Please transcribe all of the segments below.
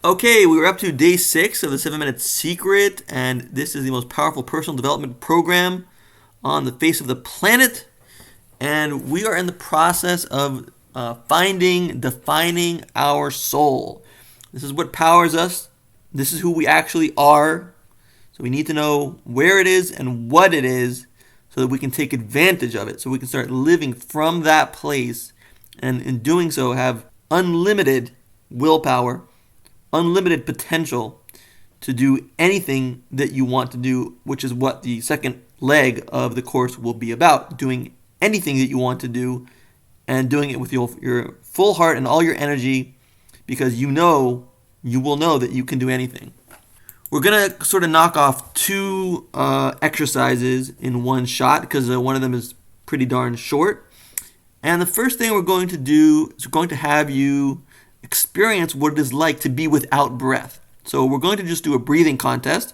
Okay, we were up to day 6 of the 7 Minute Secret, and this is the most powerful personal development program on the face of the planet. And we are in the process of defining our soul. This is what powers us. This is who we actually are. So we need to know where it is and what it is so that we can take advantage of it, so we can start living from that place, and in doing so have unlimited willpower, unlimited potential to do anything that you want to do, which is what the second leg of the course will be about. Doing anything that you want to do and doing it with your full heart and all your energy, because you will know that you can do anything. We're going to sort of knock off two exercises in one shot because one of them is pretty darn short. And the first thing we're going to do is we're going to have you experience what it is like to be without breath. So we're going to just do a breathing contest,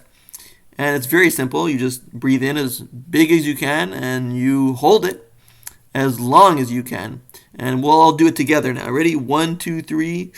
and it's very simple. You just breathe in as big as you can, and you hold it as long as you can. And we'll all do it together now. Ready? 1, 2, 3.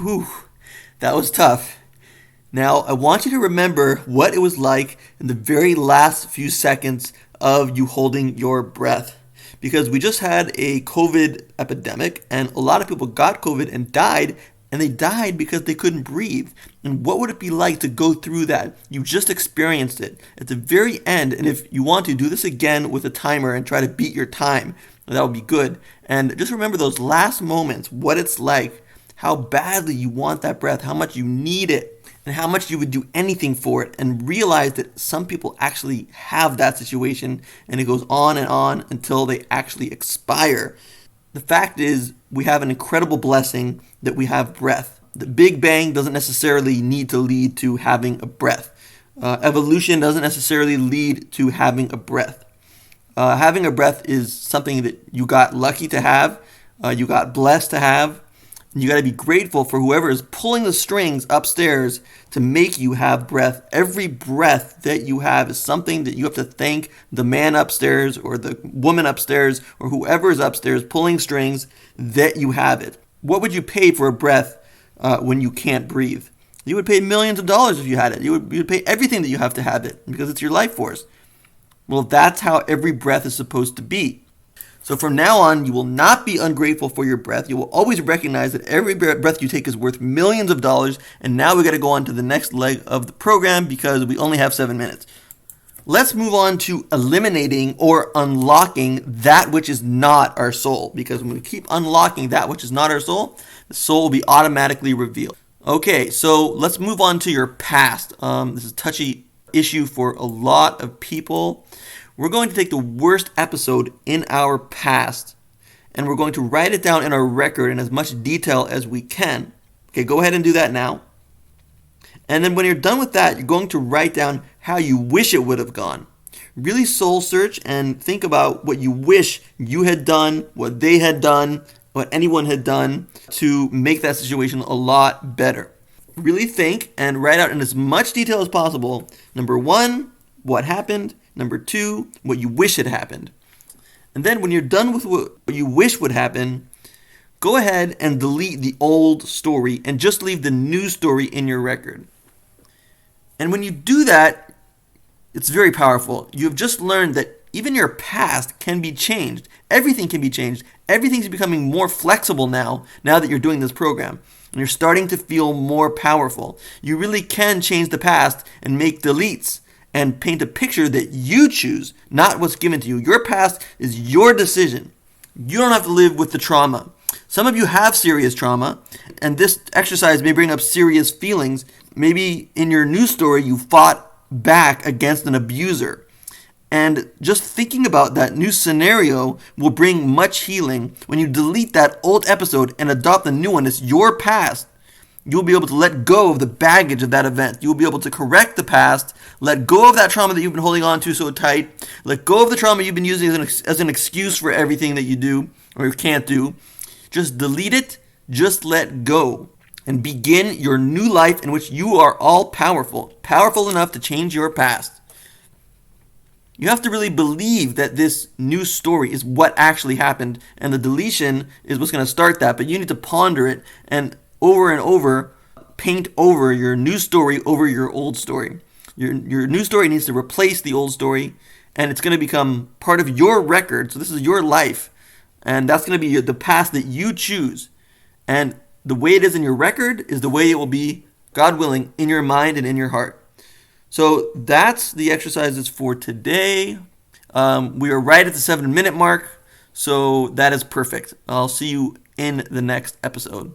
Whew, that was tough. Now, I want you to remember what it was like in the very last few seconds of you holding your breath. Because we just had a COVID epidemic, and a lot of people got COVID and died, and they died because they couldn't breathe. And what would it be like to go through that? You just experienced it at the very end, and if you want to, do this again with a timer and try to beat your time. That would be good. And just remember those last moments, what it's like, how badly you want that breath, how much you need it, and how much you would do anything for it, and realize that some people actually have that situation, and it goes on and on until they actually expire. The fact is, we have an incredible blessing that we have breath. The Big Bang doesn't necessarily need to lead to having a breath. Evolution doesn't necessarily lead to having a breath. Having a breath is something that you got lucky to have, you got blessed to have. You got to be grateful for whoever is pulling the strings upstairs to make you have breath. Every breath that you have is something that you have to thank the man upstairs or the woman upstairs or whoever is upstairs pulling strings that you have it. What would you pay for a breath when you can't breathe? You would pay millions of dollars if you had it. You would pay everything that you have to have it because it's your life force. Well, that's how every breath is supposed to be. So from now on, you will not be ungrateful for your breath. You will always recognize that every breath you take is worth millions of dollars. And now we got to go on to the next leg of the program because we only have 7 minutes. Let's move on to eliminating or unlocking that which is not our soul. Because when we keep unlocking that which is not our soul, the soul will be automatically revealed. Okay, so let's move on to your past. This is a touchy issue for a lot of people. We're going to take the worst episode in our past, and we're going to write it down in our record in as much detail as we can. Okay, go ahead and do that now. And then when you're done with that, you're going to write down how you wish it would have gone. Really soul search and think about what you wish you had done, what they had done, what anyone had done to make that situation a lot better. Really think and write out in as much detail as possible. Number 1, what happened. Number 2, what you wish had happened. And then when you're done with what you wish would happen, go ahead and delete the old story and just leave the new story in your record. And when you do that, it's very powerful. You've just learned that even your past can be changed. Everything can be changed. Everything's becoming more flexible now that you're doing this program. And you're starting to feel more powerful. You really can change the past and make deletes and paint a picture that you choose, not what's given to you. Your past is your decision. You don't have to live with the trauma. Some of you have serious trauma, and this exercise may bring up serious feelings. Maybe in your news story, you fought back against an abuser. And just thinking about that new scenario will bring much healing. When you delete that old episode and adopt a new one, it's your past. You'll be able to let go of the baggage of that event. You'll be able to correct the past, let go of that trauma that you've been holding on to so tight, let go of the trauma you've been using as an excuse for everything that you do or you can't do. Just delete it, just let go, and begin your new life in which you are all powerful enough to change your past. You have to really believe that this new story is what actually happened, and the deletion is what's going to start that, but you need to ponder it and over paint over your new story over your old story. Your new story needs to replace the old story, and it's going to become part of your record. So this is your life, and that's going to be the past that you choose. And the way it is in your record is the way it will be, God willing, in your mind and in your heart. So that's the exercises for today. We are right at the 7-minute mark, so that is perfect. I'll see you in the next episode.